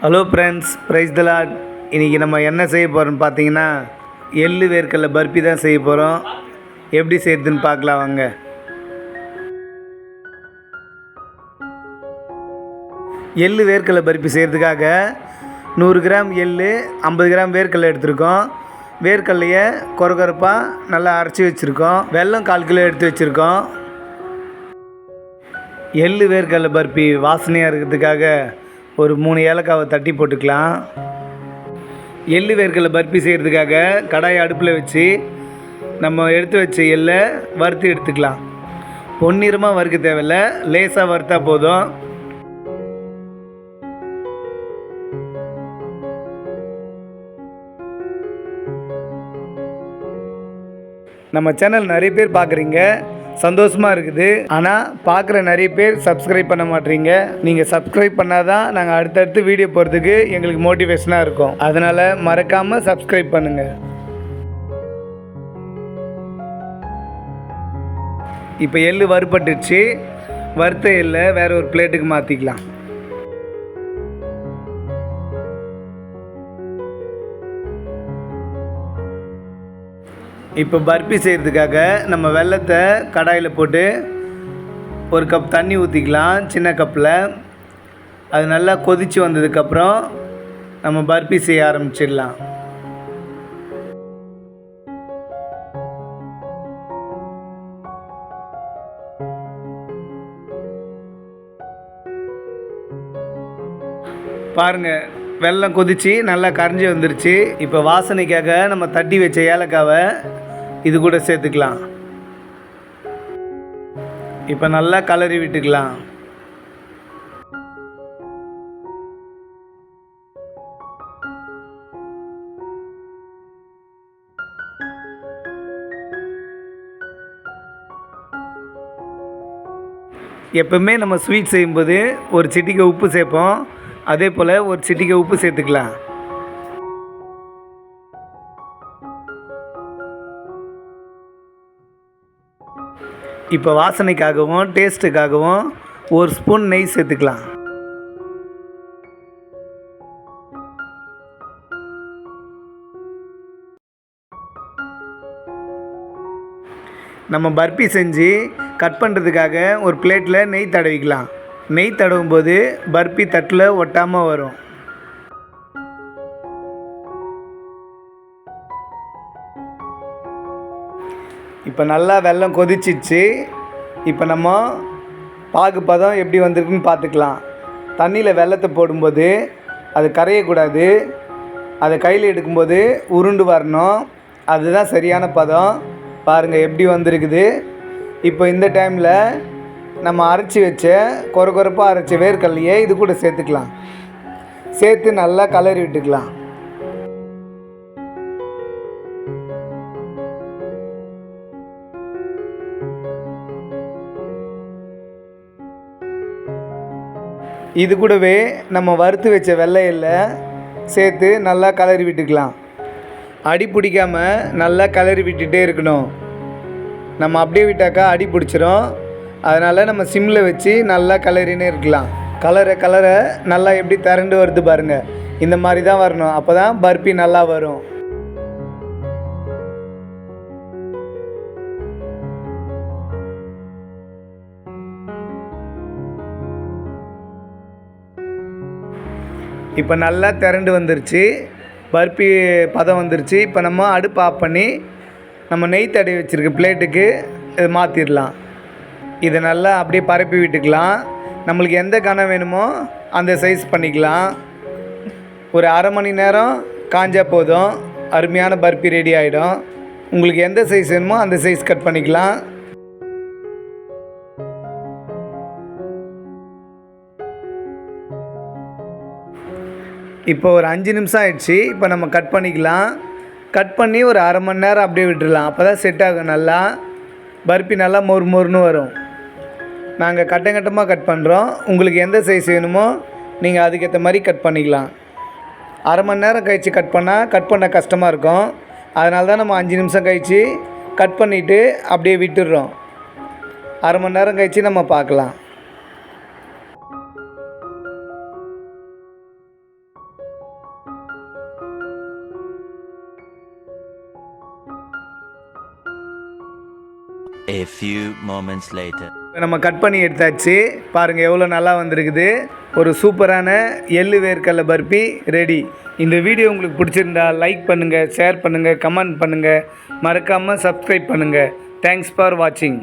Hello friends, praise the Lord. இன்றைக்கி நம்ம என்ன செய்ய போகிறோம்னு பார்த்தீங்கன்னா எள்ளு வேர்க்கடலை பர்பி தான் செய்ய போகிறோம். எப்படி செய்யறதுன்னு பார்க்கலாம் வாங்க. எள்ளு வேர்க்கடலை பர்பி செய்கிறதுக்காக 100 கிராம் எள்ளு, 50 கிராம் வேர்க்கடலை எடுத்துருக்கோம். வேர்க்கடலையை கொரகொரப்பாக நல்லா அரைச்சி வச்சுருக்கோம். வெல்லம் 1/4 கிலோ எடுத்து வச்சுருக்கோம். எள்ளு வேர்க்கடலை பர்பி வாசனையாக இருக்கிறதுக்காக ஒரு 3 ஏலக்காவை தட்டி போட்டுக்கலாம். எள்ளு வேர்க்கடலை பர்பி செய்கிறதுக்காக கடாயை அடுப்பில் வச்சு நம்ம எடுத்து வச்ச எள்ளை வறுத்து எடுத்துக்கலாம். பொன்னிறமாக வறுக்க தேவையில்லை, லேசாக வறுத்தா போதும். நம்ம சேனல் நிறைய பேர் பார்க்குறீங்க, சந்தோஷமாக இருக்குது. ஆனால் பார்க்குற நிறைய பேர் சப்ஸ்கிரைப் பண்ண மாட்டீங்க. நீங்கள் சப்ஸ்கிரைப் பண்ணால் தான் நாங்கள் அடுத்தடுத்து வீடியோ போகிறதுக்கு எங்களுக்கு மோட்டிவேஷனாக இருக்கும். அதனால் மறக்காமல் சப்ஸ்கிரைப் பண்ணுங்கள். இப்போ எள்ளு வறுபட்டுச்சு. வறுத்த எள்ளை வேறு ஒரு பிளேட்டுக்கு மாற்றிக்கலாம். இப்போ பர்பி செய்கிறதுக்காக நம்ம வெல்லத்தை கடாயில் போட்டு 1 கப் தண்ணி ஊற்றிக்கலாம், சின்ன கப்பில். அது நல்லா கொதித்து வந்ததுக்கப்புறம் நம்ம பர்பி செய்ய ஆரம்பிச்சிடலாம். பாருங்கள், வெல்லம் கொதித்து நல்லா கரைஞ்சி வந்துருச்சு. இப்போ வாசனைக்காக நம்ம தட்டி வச்ச ஏலக்காவை இது கூட சேர்த்துக்கலாம். இப்போ நல்லா கலரி விட்டுக்கலாம். எப்பவுமே நம்ம ஸ்வீட் செய்யும்போது ஒரு சிட்டிகை உப்பு சேர்ப்போம். அதே போல் ஒரு சிட்டிகை உப்பு சேர்த்துக்கலாம். இப்போ வாசனைக்காகவும் டேஸ்ட்டுக்காகவும் 1 ஸ்பூன் நெய் சேர்த்துக்கலாம். நம்ம பர்பி செஞ்சு கட் பண்ணுறதுக்காக ஒரு பிளேட்டில் நெய் தடவிக்கலாம். நெய் தடவும் போது பர்பி தட்டில் ஒட்டாமல் வரும். இப்போ நல்லா வெல்லம் கொதிச்சிச்சு. இப்போ நம்ம பாகு பதம் எப்படி வந்திருக்குன்னு பார்த்துக்கலாம். தண்ணியில் வெல்லத்தை போடும்போது அது கரையக்கூடாது. அதை கையில் எடுக்கும்போது உருண்டு வரணும். அதுதான் சரியான பதம். பாருங்கள் எப்படி வந்திருக்குது. இப்போ இந்த டைமில் நம்ம அரைச்சி வச்ச கொரகொரப்பாக அரைச்ச வேர்க்கடலையை இது கூட சேர்த்துக்கலாம். சேர்த்து நல்லா கலரி விட்டுக்கலாம். இது கூடவே நம்ம வறுத்து வச்ச வெள்ளையில் சேர்த்து நல்லா கலரி விட்டுக்கலாம். அடி பிடிக்காமல் நல்லா கலரி விட்டுகிட்டே இருக்கணும். நம்ம அப்படியே விட்டாக்கா அடி பிடிச்சிரும். அதனால் நம்ம சிம்மில் வச்சு நல்லா கலரினே இருக்கலாம். கலரை நல்லா எப்படி திரண்டு வருது பாருங்கள். இந்த மாதிரி தான் வரணும். அப்போ தான் பர்பி நல்லா வரும். இப்போ நல்லா திரண்டு வந்துருச்சு. பர்பி பதம் வந்துருச்சு. இப்போ நம்ம அடுப்பு ஆஃப் பண்ணி நம்ம நெய் தடவி வச்சுருக்க பிளேட்டுக்கு இதை மாற்றிடலாம். இதை நல்லா அப்படியே பரப்பி விட்டுக்கலாம். நம்மளுக்கு எந்த கனம் வேணுமோ அந்த சைஸ் பண்ணிக்கலாம். ஒரு அரை மணி நேரம் காஞ்சால் போதும், அருமையான பர்பி ரெடி ஆகிடும். உங்களுக்கு எந்த சைஸ் வேணுமோ அந்த சைஸ் கட் பண்ணிக்கலாம். இப்போ ஒரு 5 நிமிஷம் ஆயிடுச்சு. இப்போ நம்ம கட் பண்ணிக்கலாம். கட் பண்ணி ஒரு அரை மணி நேரம் அப்படியே விட்டுடலாம். அப்போ தான் செட் ஆகும். நல்லா பர்பி நல்லா மொறுன்னு வரும். நாங்கள் கட்டமாக கட் பண்ணுறோம். உங்களுக்கு எந்த சைஸ் வேணுமோ நீங்கள் அதுக்கேற்ற மாதிரி கட் பண்ணிக்கலாம். அரை மணி நேரம் கழித்து கட் பண்ண கஷ்டமாக இருக்கும். அதனால தான் நம்ம 5 நிமிஷம் கழித்து கட் பண்ணிவிட்டு அப்படியே விட்டுடுறோம். அரை மணி நேரம் கழித்து நம்ம பார்க்கலாம். A few moments later. நம்ம கட் பண்ணி எடுத்தாச்சு. பாருங்கள் எவ்வளோ நல்லா வந்திருக்குது. ஒரு சூப்பரான எள்ளு வேர்க்கடலை பர்பி ரெடி. இந்த வீடியோ உங்களுக்கு பிடிச்சிருந்தா லைக் பண்ணுங்கள், ஷேர் பண்ணுங்கள், கமெண்ட் பண்ணுங்கள், மறக்காமல் சப்ஸ்கிரைப் பண்ணுங்கள். தேங்க்ஸ் ஃபார் வாட்சிங்.